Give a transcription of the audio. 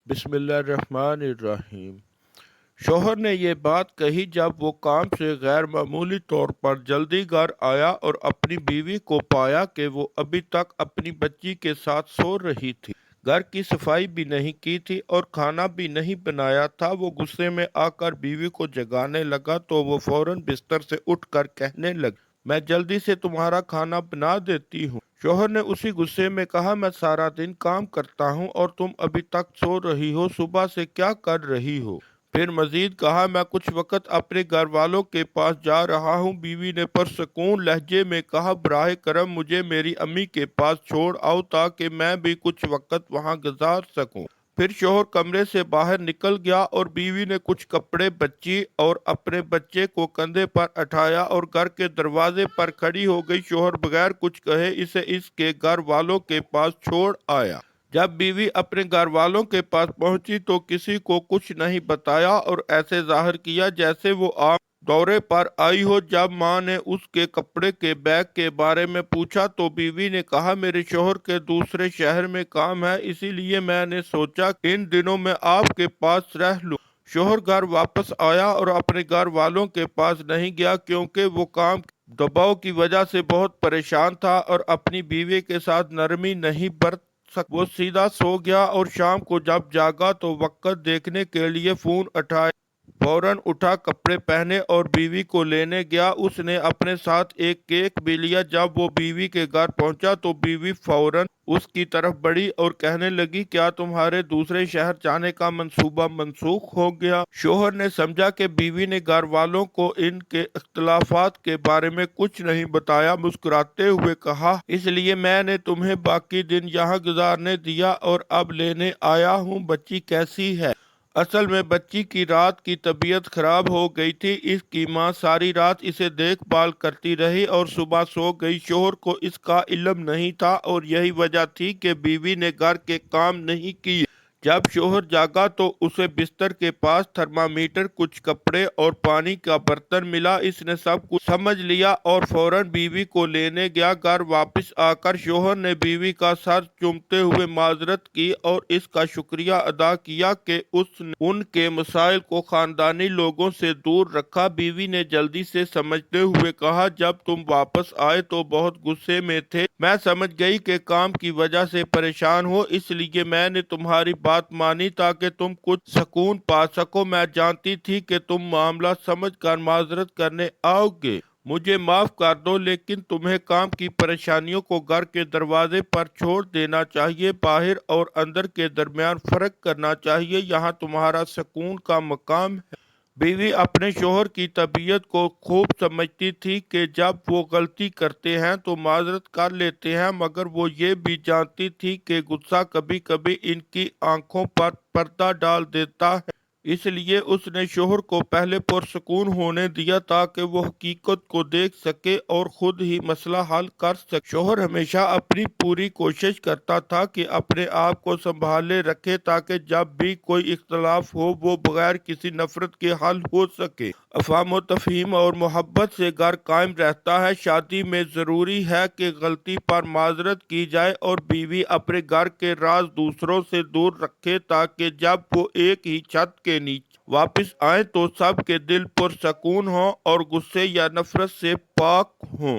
बिस्मिल्लाहिर्रहमानिर्रहीम। शौहर ने ये बात कही जब वो काम से गैर मामूली तौर पर जल्दी घर आया और अपनी बीवी को पाया कि वो अभी तक अपनी बच्ची के साथ सो रही थी। घर की सफाई भी नहीं की थी और खाना भी नहीं बनाया था। वो गुस्से में आकर बीवी को जगाने लगा तो वो फौरन बिस्तर से उठकर कहने लगी, मैं जल्दी से तुम्हारा खाना बना देती हूँ। शौहर ने उसी गुस्से में कहा, मैं सारा दिन काम करता हूँ और तुम अभी तक सो रही हो, सुबह से क्या कर रही हो? फिर मजीद कहा, मैं कुछ वक्त अपने घर वालों के पास जा रहा हूँ। बीवी ने पुरसकून लहजे में कहा, बराह करम मुझे मेरी अम्मी के पास छोड़ आओ ताकि मैं भी कुछ वक्त वहाँ गुजार सकूँ। फिर शोहर कमरे से बाहर निकल गया और बीवी ने कुछ कपड़े बच्ची और अपने बच्चे को कंधे पर उठाया और घर के दरवाजे पर खड़ी हो गई। शोहर बगैर कुछ कहे इसे इसके घर वालों के पास छोड़ आया। जब बीवी अपने घर वालों के पास पहुंची तो किसी को कुछ नहीं बताया और ऐसे जाहिर किया जैसे वो आप दौरे पर आई हो। जब माँ ने उसके कपड़े के बैग के बारे में पूछा तो बीवी ने कहा, मेरे शोहर के दूसरे शहर में काम है, इसीलिए मैंने सोचा इन दिनों में आपके पास रह लूं। शोहर घर वापस आया और अपने घर वालों के पास नहीं गया क्योंकि वो काम दबाव की वजह से बहुत परेशान था और अपनी बीवी के साथ नरमी नहीं बरत वो सीधा सो गया और शाम को जब जागा तो वक्त देखने के लिए फोन उठाया। फौरन उठा, कपड़े पहने और बीवी को लेने गया। उसने अपने साथ एक केक भी लिया। जब वो बीवी के घर पहुंचा तो बीवी फौरन उसकी तरफ बढ़ी और कहने लगी, क्या तुम्हारे दूसरे शहर जाने का मंसूबा मनसूख हो गया? शोहर ने समझा कि बीवी ने घर वालों को इनके इख्तलाफात के बारे में कुछ नहीं बताया। मुस्कुराते हुए कहा, इसलिए मैंने तुम्हें बाकी दिन यहाँ गुजारने दिया और अब लेने आया हूँ। बच्ची कैसी है? असल में बच्ची की रात की तबीयत खराब हो गई थी। इसकी माँ सारी रात इसे देखभाल करती रही और सुबह सो गई। शोहर को इसका इल्म नहीं था और यही वजह थी कि बीवी ने घर के काम नहीं किए। जब शोहर जागा तो उसे बिस्तर के पास थर्मामीटर, कुछ कपड़े और पानी का बर्तन मिला। इसने सब कुछ समझ लिया और फौरन बीवी को लेने गया। घर वापस आकर शोहर ने बीवी का सर चूमते हुए माजरत की और इसका शुक्रिया अदा किया कि उसने उनके मसाइल को खानदानी लोगों से दूर रखा। बीवी ने जल्दी से समझते हुए कहा, जब तुम वापस आए तो बहुत गुस्से में थे। मैं समझ गई कि काम की वजह से परेशान हो, इसलिए मैंने तुम्हारी बात मानी ताकि तुम कुछ सुकून पा सको। मैं जानती थी कि तुम मामला समझकर माजरत करने आओगे। मुझे माफ कर दो, लेकिन तुम्हें काम की परेशानियों को घर के दरवाजे पर छोड़ देना चाहिए। बाहर और अंदर के दरमियान फर्क करना चाहिए। यहाँ तुम्हारा सुकून का मकाम है। बीवी अपने शोहर की तबीयत को खूब समझती थी कि जब वो गलती करते हैं तो माजरत कर लेते हैं, मगर वो ये भी जानती थी कि गुस्सा कभी कभी इनकी आंखों पर पर्दा डाल देता है। इसलिए उसने शोहर को पहले पुरसकून होने दिया ताकि वो हकीकत को देख सके और खुद ही मसला हल कर सके। शोहर हमेशा अपनी पूरी कोशिश करता था कि अपने आप को संभाले रखे ताकि जब भी कोई इख्तलाफ हो वो बगैर किसी नफरत के हल हो सके। अफ़ाम तफ़हीम और मोहब्बत से घर कायम रहता है। शादी में ज़रूरी है कि गलती पर माजरत की जाए और बीवी अपने घर के राज दूसरों से दूर रखे ताकि जब वो एक ही छत के नीचे वापस आए तो सबके दिल पुरसकून हों और गुस्से या नफरत से पाक हों।